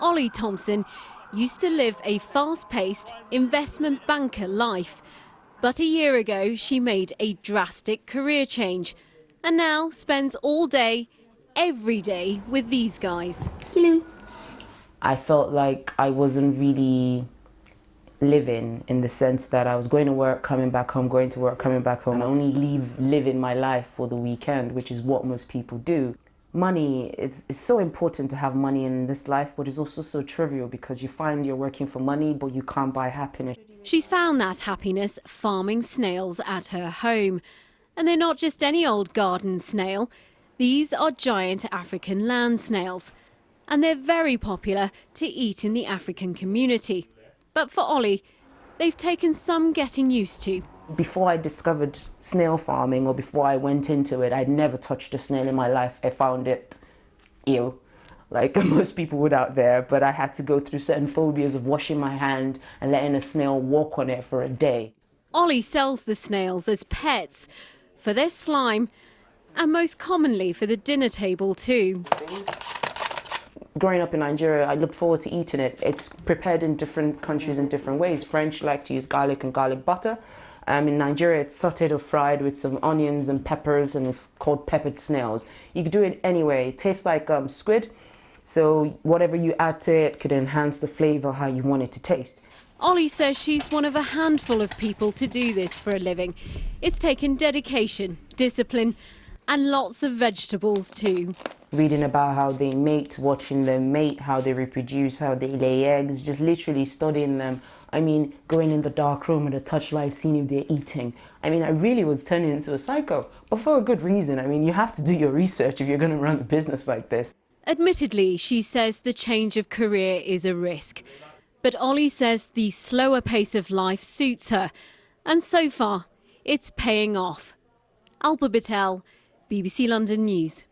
Ollie Thompson used to live a fast-paced investment banker life. But a year ago, she made a drastic career change and now spends all day, every day with these guys. Hello. I felt like I wasn't really living, in the sense that I was going to work, coming back home, going to work, coming back home. I only living my life for the weekend, which is what most people do. Money is so important to have money in this life, but it's also so trivial because you find you're working for money, but you can't buy happiness. She's found that happiness farming snails at her home. And they're not just any old garden snail. These are giant African land snails. And they're very popular to eat in the African community. But for Ollie, they've taken some getting used to. Before I discovered snail farming, or before I went into it, I'd never touched a snail in my life. I found it ill, like most people would out there, but I had to go through certain phobias of washing my hand and letting a snail walk on it for a day. Ollie sells the snails as pets, for their slime, and most commonly for the dinner table too. Growing up in Nigeria, I looked forward to eating it. It's prepared in different countries in different ways. French like to use garlic and garlic butter. In Nigeria, it's sauteed or fried with some onions and peppers, and it's called peppered snails. You can do it anyway. It tastes like squid, so whatever you add to it could enhance the flavour how you want it to taste. Ollie says she's one of a handful of people to do this for a living. It's taken dedication, discipline, and lots of vegetables too. Reading about how they mate, watching them mate, how they reproduce, how they lay eggs, just literally studying them. I mean, going in the dark room with a touchlight, seeing if they're eating. I mean, I really was turning into a psycho, but for a good reason. I mean, you have to do your research if you're going to run a business like this. Admittedly, she says the change of career is a risk. But Ollie says the slower pace of life suits her. And so far, it's paying off. Alpa Patel, BBC London News.